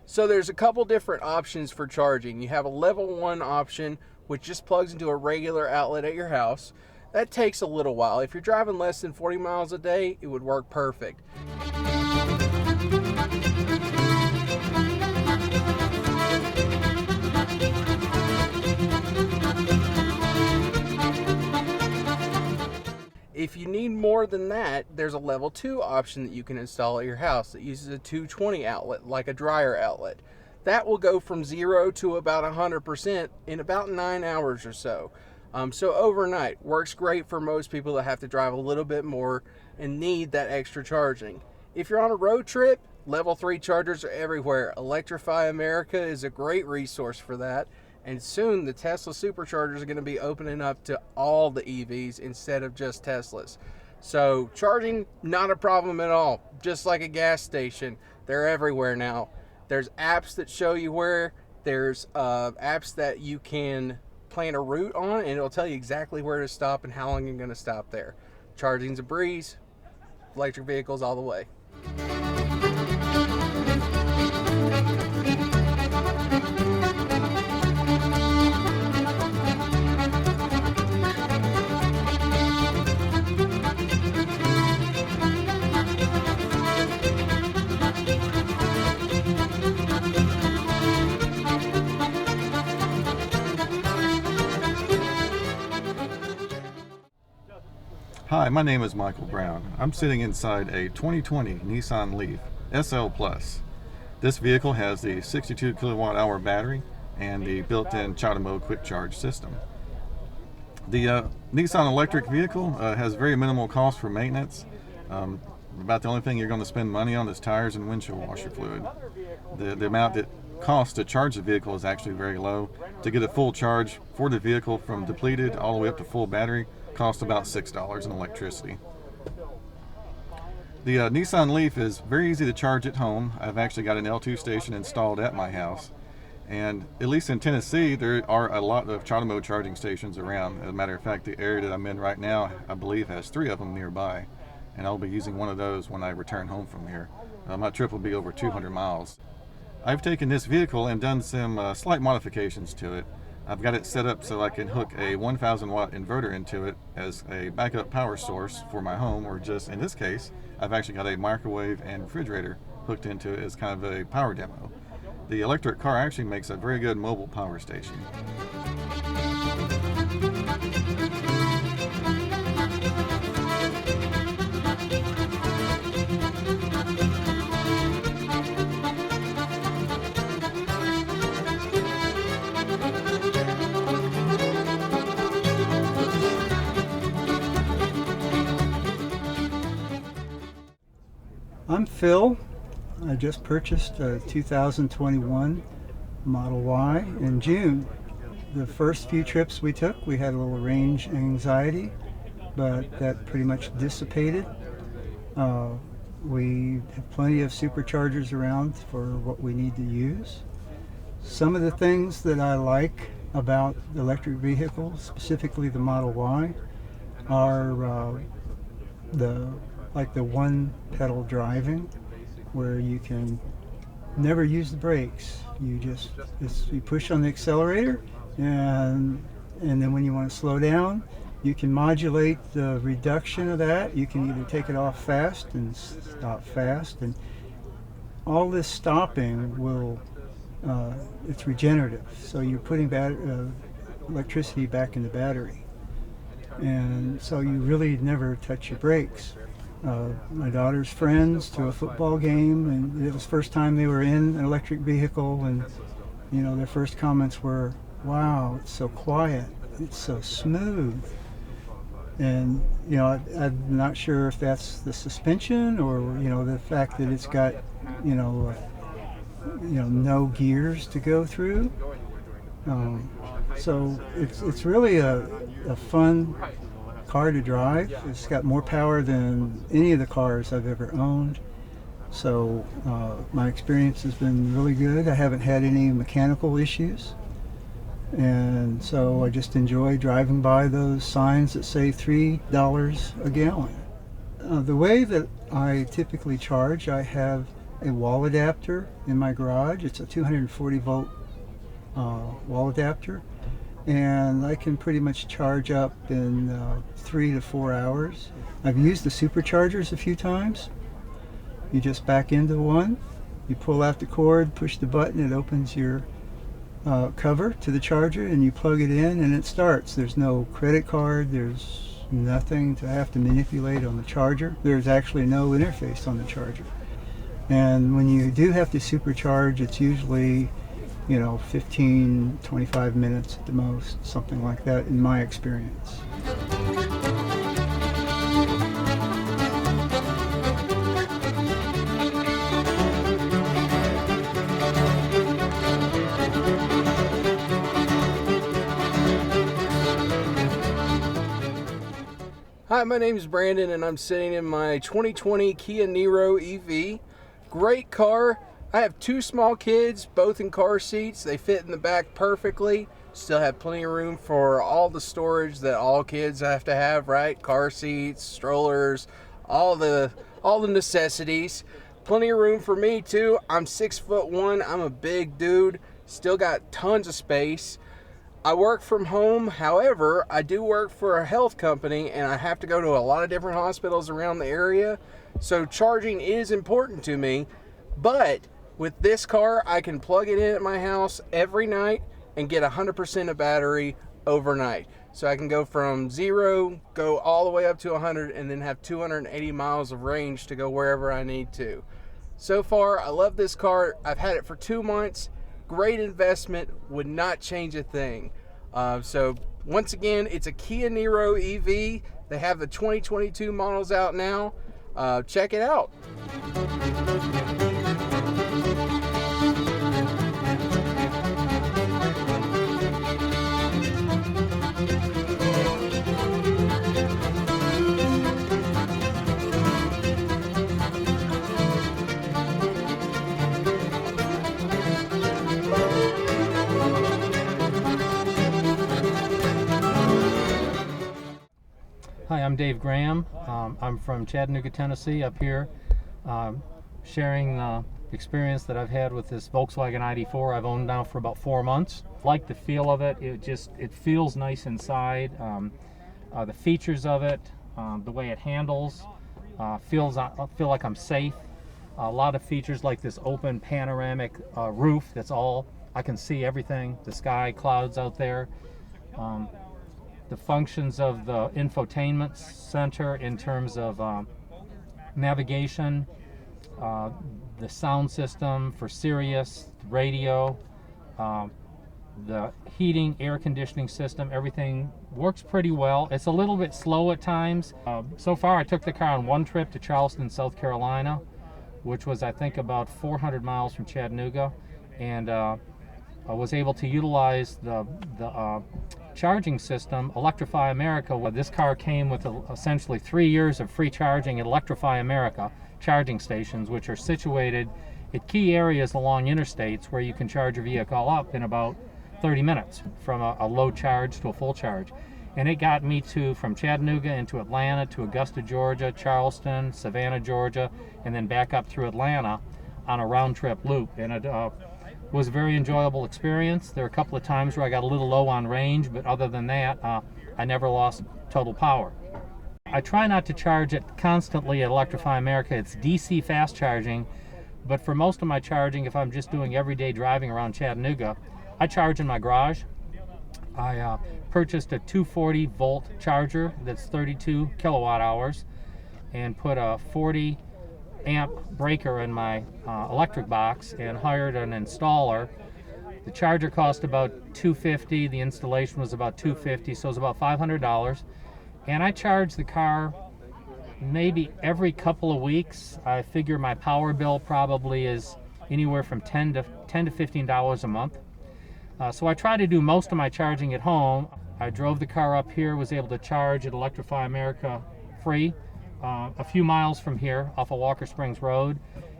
So there's a couple different options for charging. You have a level 1 option, which just plugs into a regular outlet at your house. That takes a little while. If you're driving less than 40 miles a day, it would work perfect. If you need more than that, there's a level 2 option that you can install at your house that uses a 220 outlet, like a dryer outlet. That will go from 0 to about 100% in about 9 hours or so. So overnight, works great for most people that have to drive a little bit more and need that extra charging. If you're on a road trip, level 3 chargers are everywhere. Electrify America is a great resource for that. And soon the Tesla superchargers are going to be opening up to all the EVs instead of just Teslas. So charging, not a problem at all. Just like a gas station, they're everywhere now. There's apps that show you where. There's apps that you can plan a route on, and it'll tell you exactly where to stop and how long you're going to stop there. Charging's a breeze. Electric vehicles all the way. Hi, my name is Michael Brown. I'm sitting inside a 2020 Nissan Leaf SL Plus. This vehicle has the 62 kilowatt hour battery and the built-in CHAdeMO quick charge system. The Nissan electric vehicle has very minimal cost for maintenance. About the only thing you're going to spend money on is tires and windshield washer fluid. The amount that costs to charge the vehicle is actually very low. To get a full charge for the vehicle from depleted all the way up to full battery costs about $6 in electricity. The Nissan Leaf is very easy to charge at home. I've actually got an L2 station installed at my house. And at least in Tennessee, there are a lot of CHAdeMO charging stations around. As a matter of fact, the area that I'm in right now, I believe, has 3 of them nearby. And I'll be using one of those when I return home from here. My trip will be over 200 miles. I've taken this vehicle and done some slight modifications to it. I've got it set up so I can hook a 1,000 watt inverter into it as a backup power source for my home, or just in this case, I've actually got a microwave and refrigerator hooked into it as kind of a power demo. The electric car actually makes a very good mobile power station. I'm Phil. I just purchased a 2021 Model Y in June. The first few trips we took, we had a little range anxiety, but that pretty much dissipated. We have plenty of superchargers around for what we need to use. Some of the things that I like about electric vehicles, specifically the Model Y, are the one pedal driving, where you can never use the brakes. You push on the accelerator, and then when you want to slow down, you can modulate the reduction of that. You can either take it off fast and stop fast, and all this stopping will it's regenerative, so you're putting electricity back in the battery, and so you really never touch your brakes. My daughter's friends to a football game, and it was the first time they were in an electric vehicle, and their first comments were, "Wow, it's so quiet, it's so smooth." And I'm not sure if that's the suspension or the fact that it's got no gears to go through. So it's really a fun car to drive. It's got more power than any of the cars I've ever owned. So my experience has been really good. I haven't had any mechanical issues. And so I just enjoy driving by those signs that say $3 a gallon. The way that I typically charge, I have a wall adapter in my garage. It's a 240 volt wall adapter, and I can pretty much charge up in 3 to 4 hours. I've used the superchargers a few times. You just back into one, you pull out the cord, push the button, it opens your cover to the charger, and you plug it in and it starts. There's no credit card, there's nothing to have to manipulate on the charger. There's actually no interface on the charger. And when you do have to supercharge, it's usually 15, 25 minutes at the most, something like that in my experience. Hi, my name is Brandon and I'm sitting in my 2020 Kia Niro EV. Great car. I have 2 small kids, both in car seats. They fit in the back perfectly. Still have plenty of room for all the storage that all kids have to have, right? Car seats, strollers, all the necessities. Plenty of room for me too. I'm 6'1". I'm a big dude. Still got tons of space. I work from home. However, I do work for a health company and I have to go to a lot of different hospitals around the area. So charging is important to me. But with this car, I can plug it in at my house every night and get 100% of battery overnight. So I can go from 0, go all the way up to 100, and then have 280 miles of range to go wherever I need to. So far, I love this car. I've had it for 2 months. Great investment, would not change a thing. So once again, it's a Kia Niro EV. They have the 2022 models out now. Check it out. Hi, I'm Dave Graham. I'm from Chattanooga, Tennessee, up here, sharing the experience that I've had with this Volkswagen ID.4 I've owned now for about 4 months. Like the feel of it. It feels nice inside. The features of it, the way it handles, I feel like I'm safe. A lot of features like this open panoramic roof. That's all I can see everything. The sky, clouds out there. The functions of the infotainment center in terms of navigation, the sound system for Sirius, radio, the heating, air conditioning system, everything works pretty well. It's a little bit slow at times. So far I took the car on one trip to Charleston, South Carolina, which was I think about 400 miles from Chattanooga, and I was able to utilize the charging system, Electrify America. This car came with essentially 3 years of free charging at Electrify America charging stations, which are situated at key areas along interstates where you can charge your vehicle up in about 30 minutes from a low charge to a full charge. And it got me from Chattanooga into Atlanta to Augusta, Georgia, Charleston, Savannah, Georgia, and then back up through Atlanta on a round-trip loop. And it was a very enjoyable experience. There were a couple of times where I got a little low on range, but other than that, I never lost total power. I try not to charge it constantly at Electrify America. It's DC fast charging, but for most of my charging, if I'm just doing everyday driving around Chattanooga, I charge in my garage. I purchased a 240 volt charger that's 32 kilowatt hours and put a 40 amp breaker in my electric box and hired an installer. The charger cost about $250. The installation was about $250, so it was about $500. And I charge the car maybe every couple of weeks. I figure my power bill probably is anywhere from $10 to $15 a month. So I try to do most of my charging at home. I drove the car up here, was able to charge at Electrify America free, a few miles from here off of Walker Springs Road,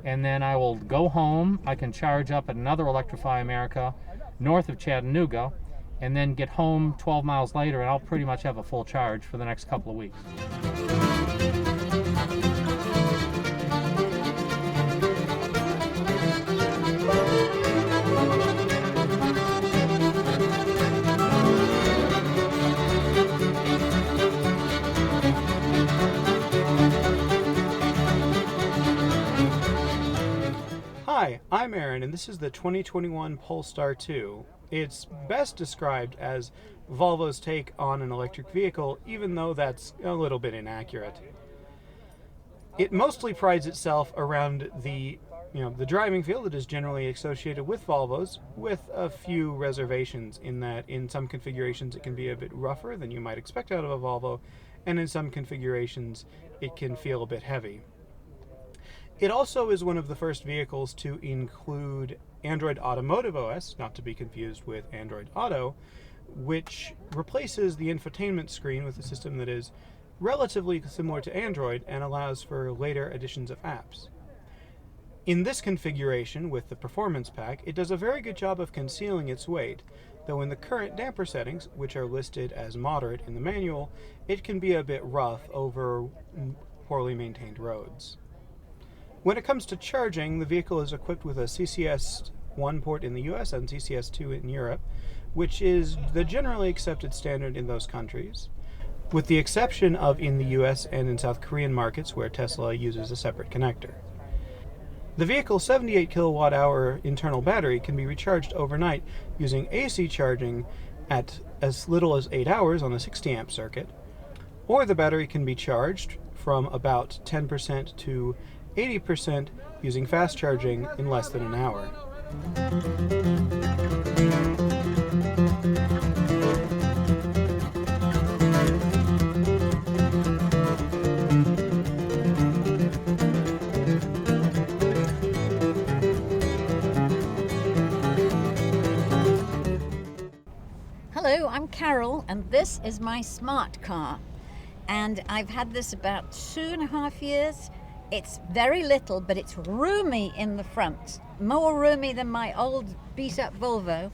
and then I will go home. I can charge up at another Electrify America north of Chattanooga, and then get home 12 miles later, and I'll pretty much have a full charge for the next couple of weeks. Hi, I'm Aaron, and this is the 2021 Polestar 2. It's best described as Volvo's take on an electric vehicle, even though that's a little bit inaccurate. It mostly prides itself around the driving feel that is generally associated with Volvos, with a few reservations in that in some configurations it can be a bit rougher than you might expect out of a Volvo, and in some configurations it can feel a bit heavy. It also is one of the first vehicles to include Android Automotive OS, not to be confused with Android Auto, which replaces the infotainment screen with a system that is relatively similar to Android and allows for later additions of apps. In this configuration, with the Performance Pack, it does a very good job of concealing its weight, though in the current damper settings, which are listed as moderate in the manual, it can be a bit rough over poorly maintained roads. When it comes to charging, the vehicle is equipped with a CCS 1 port in the US and CCS 2 in Europe, which is the generally accepted standard in those countries, with the exception of in the US and in South Korean markets where Tesla uses a separate connector. The vehicle's 78 kilowatt hour internal battery can be recharged overnight using AC charging at as little as 8 hours on a 60 amp circuit, or the battery can be charged from about 10% to 80% using fast charging in less than an hour. Hello, I'm Carol, and this is my smart car. And I've had this about 2.5 years. It's very little, but it's roomy in the front, more roomy than my old beat-up Volvo,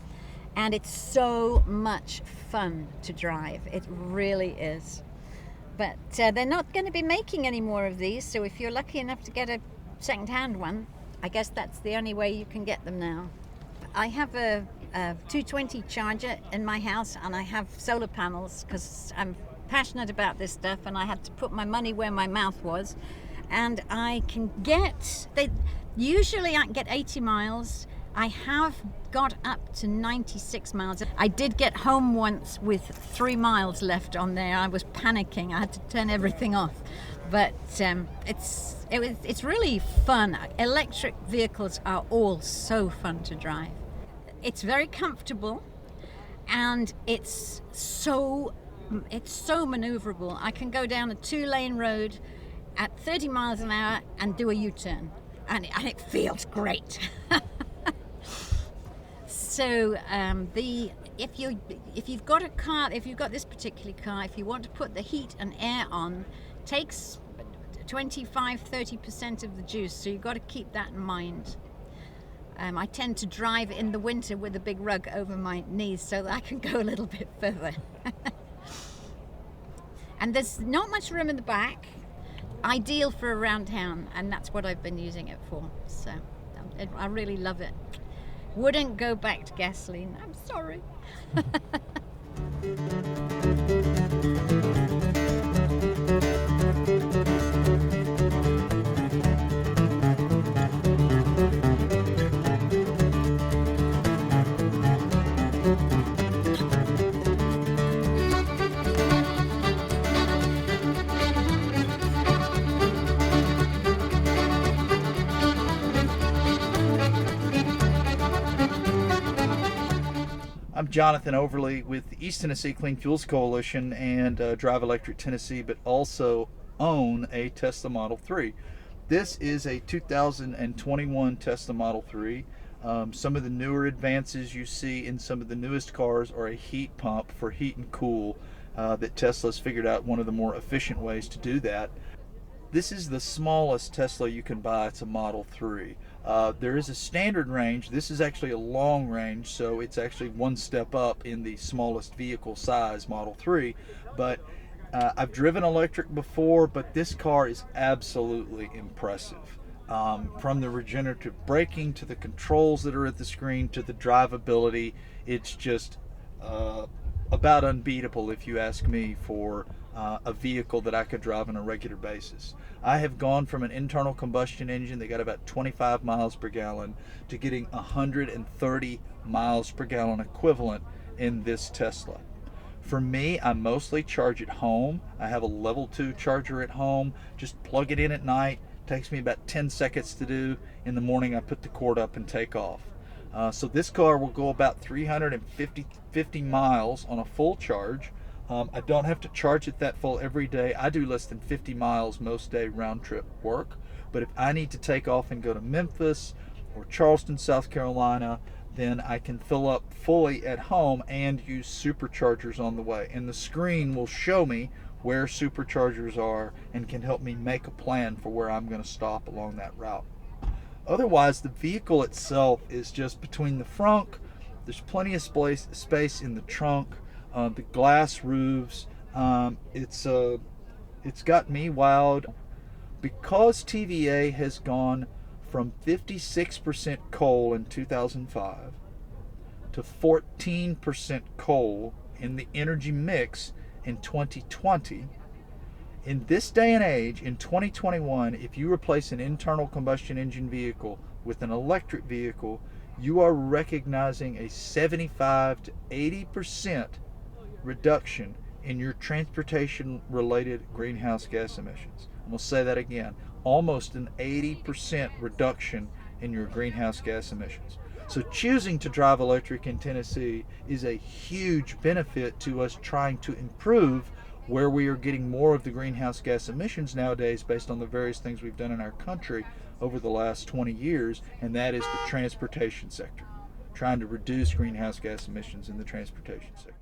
and it's so much fun to drive. It really is. But they're not going to be making any more of these, so if you're lucky enough to get a second-hand one, I guess that's the only way you can get them now. I have a 220 charger in my house, and I have solar panels because I'm passionate about this stuff, and I had to put my money where my mouth was. And I can usually I can get 80 miles. I have got up to 96 miles. I did get home once with 3 miles left on there. I was panicking. I had to turn everything off. But it's really fun. Electric vehicles are all so fun to drive. It's very comfortable, and it's so maneuverable. I can go down a 2-lane road at 30 miles an hour and do a U-turn, and it feels great. So if you've got a car, if you've got this particular car, if you want to put the heat and air on, takes 25-30% of the juice, so you've got to keep that in mind. I tend to drive in the winter with a big rug over my knees so that I can go a little bit further. And there's not much room in the back. Ideal for around town, and that's what I've been using it for. So I really love it. Wouldn't go back to gasoline. I'm sorry. I'm Jonathan Overly with the East Tennessee Clean Fuels Coalition and Drive Electric Tennessee, but also own a Tesla Model 3. This is a 2021 Tesla Model 3. Some of the newer advances you see in some of the newest cars are a heat pump for heat and cool that Tesla's figured out one of the more efficient ways to do that. This is the smallest Tesla you can buy. It's a Model 3. There is a standard range. This is actually a long range, so it's actually one step up in the smallest vehicle size, Model 3. But I've driven electric before, but this car is absolutely impressive. From the regenerative braking to the controls that are at the screen to the drivability, it's just about unbeatable, if you ask me, for a vehicle that I could drive on a regular basis. I have gone from an internal combustion engine that got about 25 miles per gallon to getting 130 miles per gallon equivalent in this Tesla. For me, I mostly charge at home. I have a level 2 charger at home. Just plug it in at night. Takes me about 10 seconds to do. In the morning, I put the cord up and take off. So this car will go about 350 miles on a full charge. I don't have to charge it that full every day. I do less than 50 miles most day round trip work. But if I need to take off and go to Memphis or Charleston, South Carolina, then I can fill up fully at home and use superchargers on the way. And the screen will show me where superchargers are and can help me make a plan for where I'm going to stop along that route. Otherwise, the vehicle itself is just between the frunk. There's plenty of space in the trunk. The glass roofs. It's got me wowed because TVA has gone from 56% coal in 2005 to 14% coal in the energy mix in 2020. In this day and age, in 2021, if you replace an internal combustion engine vehicle with an electric vehicle, you are recognizing a 75 to 80% reduction in your transportation-related greenhouse gas emissions. I'm going to say that again. Almost an 80% reduction in your greenhouse gas emissions. So choosing to drive electric in Tennessee is a huge benefit to us trying to improve where we are getting more of the greenhouse gas emissions nowadays based on the various things we've done in our country over the last 20 years, and that is the transportation sector. Trying to reduce greenhouse gas emissions in the transportation sector.